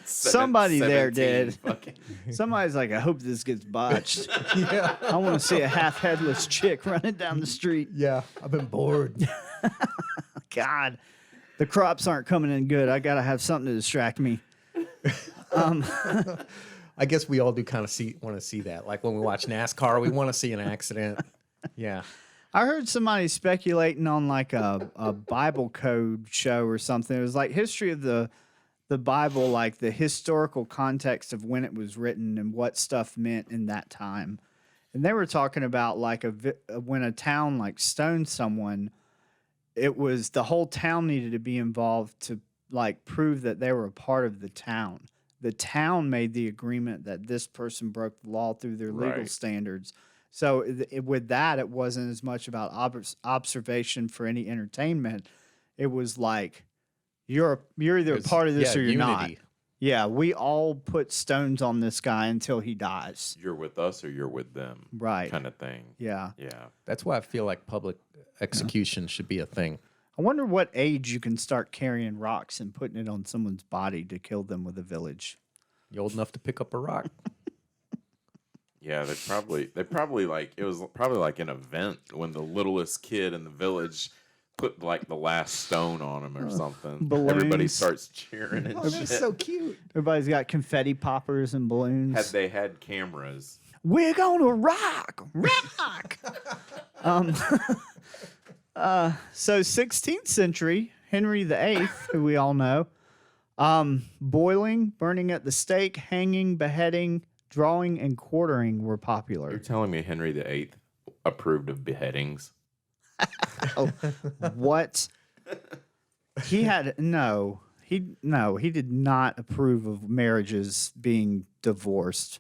Somebody there did. Fucking. Somebody's like, I hope this gets botched. Yeah, I want to see a half headless chick running down the street. Yeah, I've been bored. God, the crops aren't coming in good. I gotta have something to distract me. I guess we all do kind of want to see that. Like when we watch NASCAR, we want to see an accident. Yeah. I heard somebody speculating on like a Bible code show or something. It was like history of the Bible, like the historical context of when it was written and what stuff meant in that time. And they were talking about like when a town like stoned someone, it was the whole town needed to be involved to like prove that they were a part of the town. The town made the agreement that this person broke the law through their legal standards. So with that, it wasn't as much about observation for any entertainment. It was like you're either a part of this or you're not. Yeah, we all put stones on this guy until he dies. You're with us or you're with them. Right. Kind of thing. Yeah. Yeah. That's why I feel like public execution should be a thing. I wonder what age you can start carrying rocks and putting it on someone's body to kill them with a village. You old enough to pick up a rock? Yeah, they probably like it was probably like an event when the littlest kid in the village put like the last stone on him or something. Balloons. Everybody starts cheering and shit. That's so cute. Everybody's got confetti poppers and balloons. Had they had cameras. We're gonna rock. So 16th century, Henry VIII, who we all know, Boiling, burning at the stake, hanging, beheading, drawing, and quartering were You're popular. telling me Henry VIII approved of beheadings? Oh, what? He had no. He did not approve of marriages being divorced.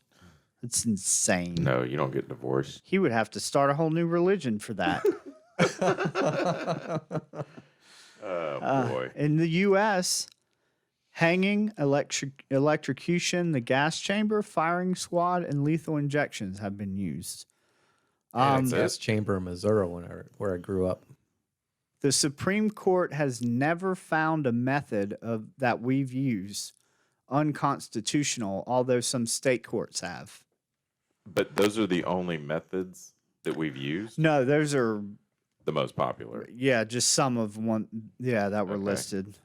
It's insane. No, you don't get divorced. He would have to start a whole new religion for that. Oh, boy. In the U.S., hanging, electrocution, the gas chamber, firing squad, and lethal injections have been used. Gas chamber in Missouri where I grew up. The Supreme Court has never found a method that we've used unconstitutional, although some state courts have. But those are the only methods that we've used? No, those are, The most popular. yeah, just some of one, yeah, that were Okay. listed.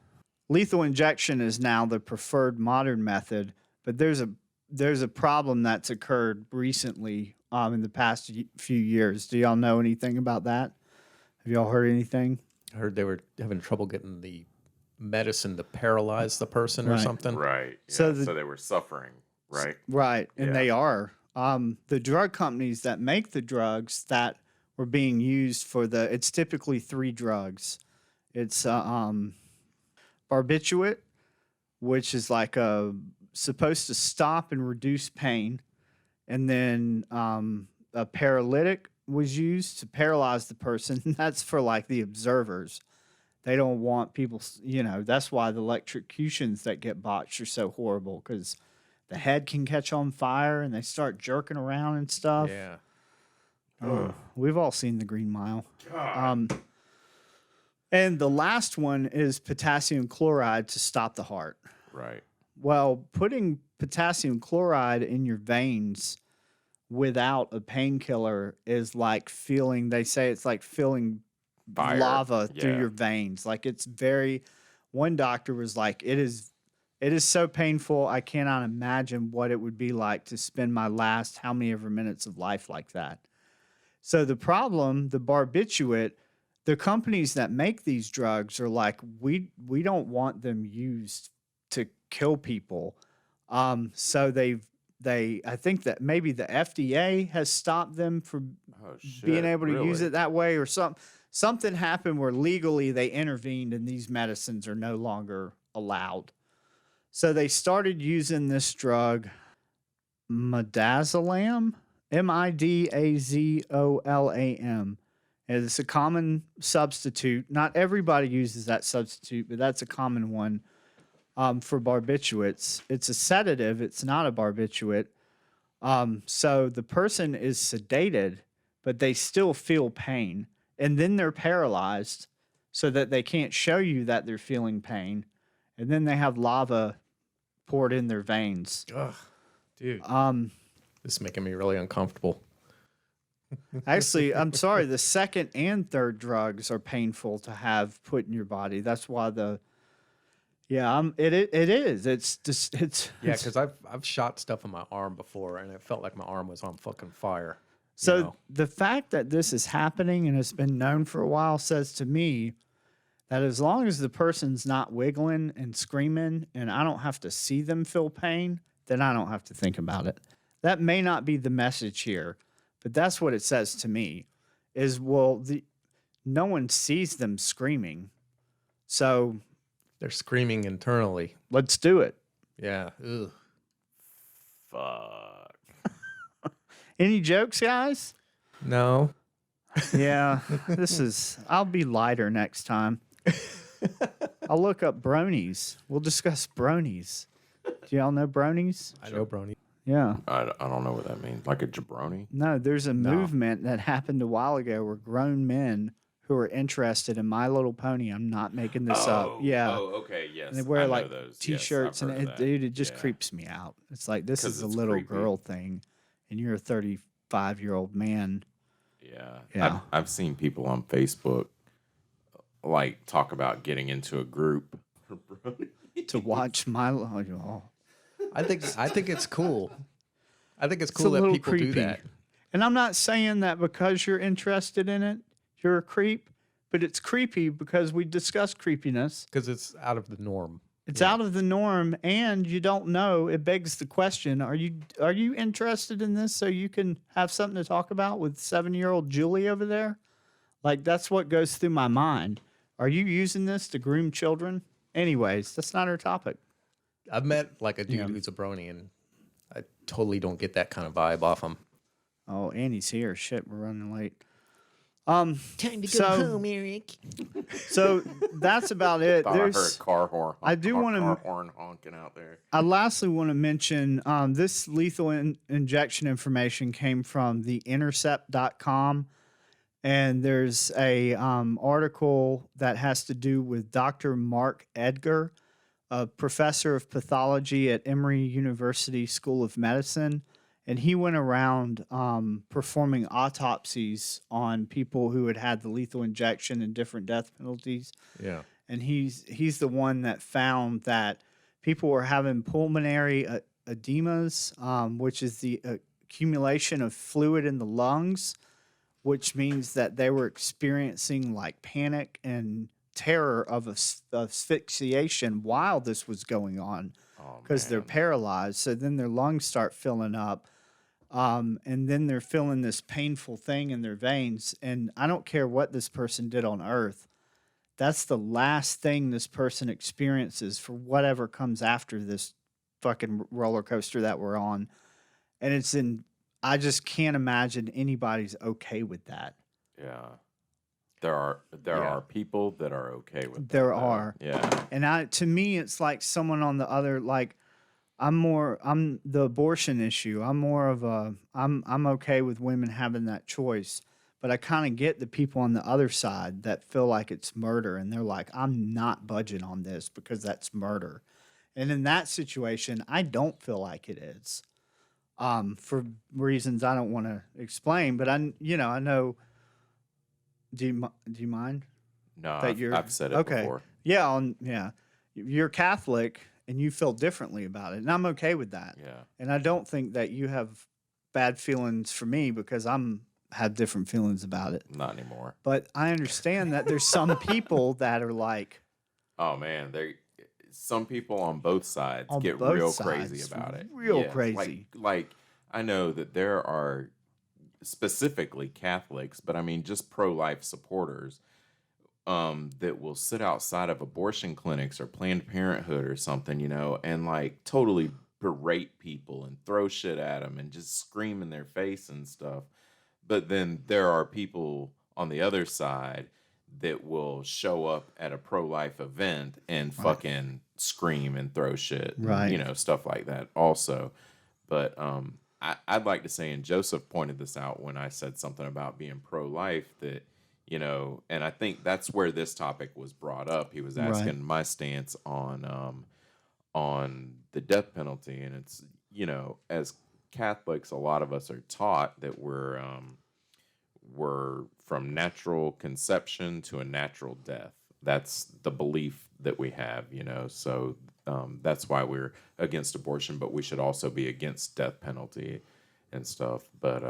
Lethal injection is now the preferred modern method, but there's a problem that's occurred recently in the past few years. Do y'all know anything about that? Have y'all heard anything? I heard they were having trouble getting the medicine to paralyze the person or Right. something. Right. Yeah. So So, the- they were suffering, right? Right, and Yeah. they are. The drug companies that make the drugs that were being used for it's typically 3 drugs. It's barbiturate, which is like supposed to stop and reduce pain, and then a paralytic was used to paralyze the person. That's for like the observers. They don't want people, that's why the electrocutions that get botched are so horrible, because the head can catch on fire and they start jerking around and stuff. Yeah. We've all seen the Green Mile. God. And the last one is potassium chloride to stop the heart. Right. Well, putting potassium chloride in your veins without a painkiller is like they say it's like feeling Fire. lava through Yeah. your veins. Like one doctor was like, it is so painful. I cannot imagine what it would be like to spend my last how many ever minutes of life like that. So the problem, the barbiturate, the companies that make these drugs are like, we don't want them used to kill people. So I think that maybe the FDA has stopped them from Oh, shit. being able to use Really? it that way, or something happened where legally they intervened and these medicines are no longer allowed. So they started using this drug, midazolam, midazolam. And it's a common substitute. Not everybody uses that substitute, but that's a common one for barbiturates. It's a sedative. It's not a barbiturate. So the person is sedated, but they still feel pain. And then they're paralyzed so that they can't show you that they're feeling pain. And then they have lava poured in their veins. Ugh, dude. This is making me really uncomfortable. Actually, I'm sorry, the second and third drugs are painful to have put in your body. That's why it is. It's just, Yeah, because I've shot stuff in my arm before, and it felt like my arm was on fucking fire. So the fact that this is happening and it's been known for a while says to me that as long as the person's not wiggling and screaming and I don't have to see them feel pain, then I don't have to think about it. That may not be the message here, but that's what it says to me is, no one sees them screaming. So They're screaming internally. let's do it. Yeah. Ugh. Fuck. Any jokes, guys? No. Yeah, I'll be lighter next time. I'll look up bronies. We'll discuss bronies. Do y'all know bronies? I know, Brony. Yeah. I don't know what that means. Like a jabroni? No, there's a movement that happened a while ago where grown men who are interested in My Little Pony, I'm not making this up. Yeah. Oh, okay. Yes. And they wear I know like those. t-shirts, Yes, I've heard and of that. dude, it just Yeah. creeps me out. It's like, this 'Cause is a it's little creepy. girl thing, and you're a 35-year-old man. Yeah. Yeah. I've seen people on Facebook like talk about getting into a group. To watch My Little. I think it's cool. I think it's It's a cool that little people creepy. do that. And I'm not saying that because you're interested in it, you're a creep, but it's creepy because we discuss creepiness. Because it's out of the norm. It's Yeah. out of the norm, and you don't know. It begs the question: Are you interested in this so you can have something to talk about with 7-year-old Julie over there? Like that's what goes through my mind. Are you using this to groom children? Anyways, that's not our topic. I've met like a dude Yeah. who's a brony, and I totally don't get that kind of vibe off him. Oh, Annie's here. Shit, we're running late. Time to So- go home, Eric. So that's about it. Thought I heard There's. a car horn. I do wanna- car horn honking out there. I lastly want to mention this lethal injection information came from theintercept.com. And there's a article that has to do with Dr. Mark Edgar, a professor of pathology at Emory University School of Medicine. And he went around performing autopsies on people who had had the lethal injection and different death penalties. Yeah. And he's the one that found that people were having pulmonary edemas, which is the accumulation of fluid in the lungs, which means that they were experiencing like panic and terror of asphyxiation while this was going on because they're paralyzed. So then their lungs start filling up. And then they're feeling this painful thing in their veins. And I don't care what this person did on earth. That's the last thing this person experiences for whatever comes after this fucking roller coaster that we're on. And I just can't imagine anybody's okay with that. Yeah. There are people that are okay with that. There though. are. Yeah. And to me, it's like someone on the other, like, I'm the abortion issue. I'm okay with women having that choice, but I kind of get the people on the other side that feel like it's murder and they're like, I'm not budging on this because that's murder. And in that situation, I don't feel like it is, for reasons I don't want to explain, but I know, do you mind? No, That you're I've said it okay. before. Yeah, you're Catholic and you feel differently about it, and I'm okay with that. Yeah. And I don't think that you have bad feelings for me because have different feelings about it. Not anymore. But I understand that there's some people that are like, Oh man, some people on both sides On get both real sides, crazy about it. real crazy. Like I know that there are specifically Catholics, but I mean just pro-life supporters that will sit outside of abortion clinics or Planned Parenthood or something, and like totally berate people and throw shit at them and just scream in their face and stuff. But then there are people on the other side that will show up at a pro-life event and fucking scream and throw shit, Right. and, stuff like that also. But I'd like to say, and Joseph pointed this out when I said something about being pro-life, that, and I think that's where this topic was brought up. He was asking my stance on the death penalty. And it's, as Catholics, a lot of us are taught that we're from natural conception to a natural death. That's the belief that we have, so that's why we're against abortion, but we should also be against death penalty and stuff. But,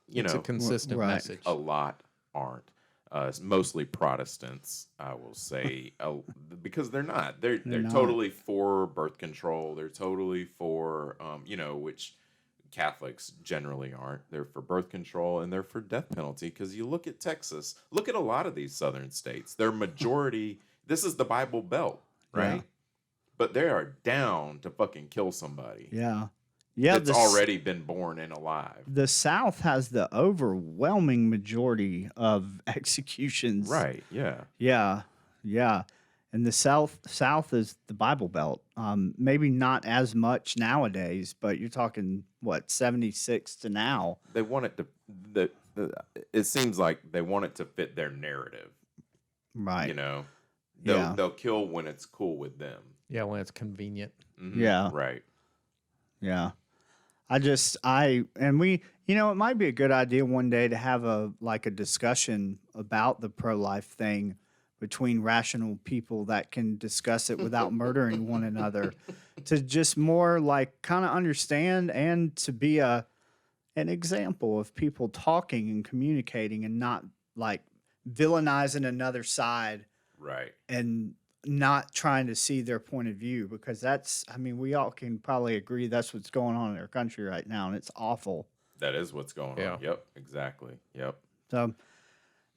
It's a consistent Right. message. a lot aren't. It's mostly Protestants, I will say, because they're not. They're not. totally for birth control. They're totally for, which Catholics generally aren't. They're for birth control and they're for death penalty. Because you look at Texas, look at a lot of these southern states. Their majority, this is the Bible Belt, right? Yeah. But they are down to fucking kill somebody. yeah. Yeah, That's already been born and alive. the South has the overwhelming majority of executions. Right, yeah. Yeah. And the South is the Bible Belt. Maybe not as much nowadays, but you're talking what 76 to now. They want it to it seems like they want it to fit their narrative, Right. They'll Yeah. they'll kill when it's cool with them. Yeah, when it's convenient. Mhm. Yeah. Right. Yeah. It might be a good idea one day to have a discussion about the pro-life thing between rational people that can discuss it without murdering one another, to just more like kind of understand and to be an example of people talking and communicating and not like villainizing another side Right. and not trying to see their point of view, because that's, I mean, we all can probably agree that's what's going on in our country right now, and it's awful. That is what's going Yeah. on. Yep, exactly. Yep. So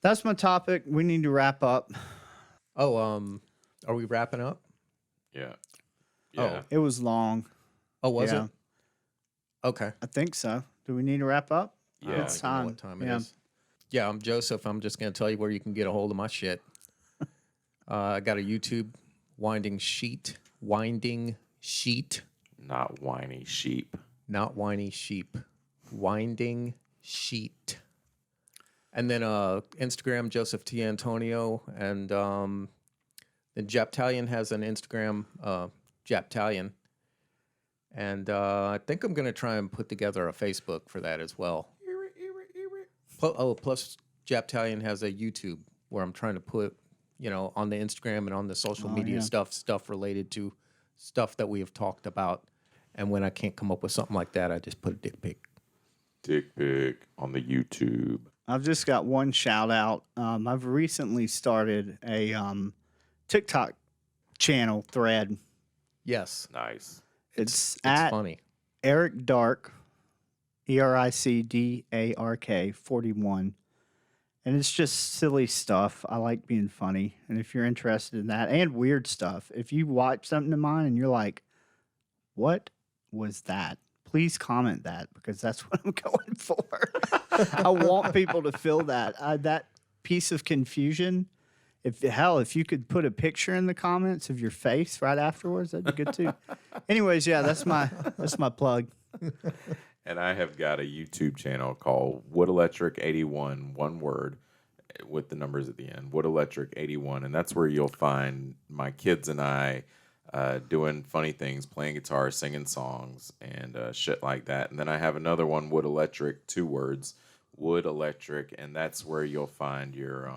that's my topic. We need to wrap up. Oh, are we wrapping up? Yeah. Oh. Yeah. It was long. Oh, was Yeah. it? Okay. I think so. Do we need to wrap up? Yeah. It's I don't know time. what time it is. Yeah, I'm Joseph. I'm just going to tell you where you can get a hold of my shit. I got a YouTube winding sheet. Not whiny sheep. Not whiny sheep. Winding sheet. And then Instagram, Joseph T. Antonio. And then Japtalion has an Instagram, Japtalion. And I think I'm going to try and put together a Facebook for that as well. Plus Japtalion has a YouTube where I'm trying to put, on the Instagram and on the social media stuff related to stuff that we have talked about. And when I can't come up with something like that, I just put a dick pic. Dick pic on the YouTube. I've just got one shout out. I've recently started a TikTok channel thread. Yes. Nice. It's It's at funny. Eric Dark, ERICDARK 41. And it's just silly stuff. I like being funny. And if you're interested in that and weird stuff, if you watch something of mine and you're like, what was that? Please comment that, because that's what I'm going for. I want people to feel that. That piece of confusion. If you could put a picture in the comments of your face right afterwards, that'd be good too. Anyways, yeah, that's my plug. And I have got a YouTube channel called Wood Electric 81, one word, with the numbers at the end. Wood Electric 81, and that's where you'll find my kids and I doing funny things, playing guitar, singing songs, and shit like that. And then I have another one, Wood Electric, 2 words, Wood Electric, and that's where you'll find your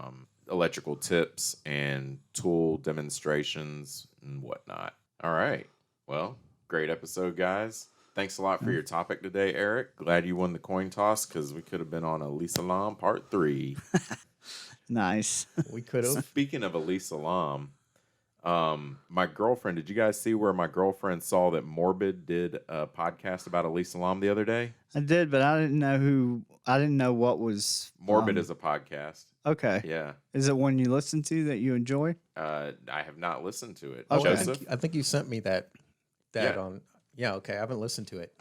electrical tips and tool demonstrations and whatnot. All right. Well, great episode, guys. Thanks a lot for your topic today, Eric. Glad you won the coin toss, because we could have been on Elisa Lam Part 3. Nice. We could have. Speaking of Elisa Lam, my girlfriend, did you guys see where my girlfriend saw that Morbid did a podcast about Elisa Lam the other day? I did, but I didn't know what was Morbid is a podcast. Okay. Yeah. Is it one you listen to that you enjoy? I have not listened to it. Oh, Joseph? I think you sent me that Yeah. on. Yeah, okay. I haven't listened to it.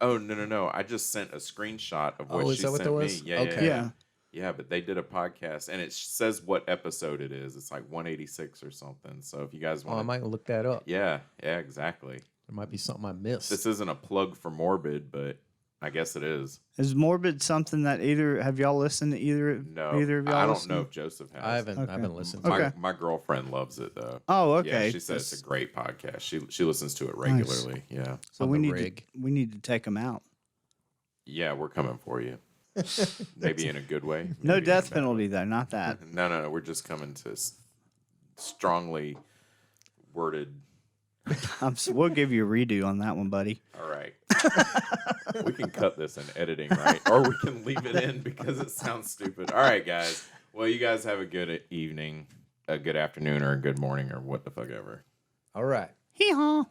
Oh, no. I just sent a screenshot of what is she that what sent that me. was? Yeah, Okay. yeah. Yeah, but they did a podcast, and it says what episode it is. It's like 186 or something. So if you guys Oh, I want might look that up. Yeah, exactly. There might be something I missed. This isn't a plug for Morbid, but I guess it is. Is Morbid something that have y'all listened to either No, of y'all? I don't listened? know if Joseph has. I haven't Okay. listened to Okay. it. My girlfriend loves it though. Oh, okay. Yeah, she says it's a great podcast. She listens to it regularly. Yeah. So on we the need rig. we need to take them out. Yeah, we're coming for you. Maybe in a good way. No maybe in a death bad penalty though, not that. way. No. We're just coming to strongly worded. We'll give you a redo on that one, buddy. All right. We can cut this in editing, right? Or we can leave it in because it sounds stupid. All right, guys. Well, you guys have a good evening, a good afternoon, or a good morning, or what the fuck ever. All right. Hee haw.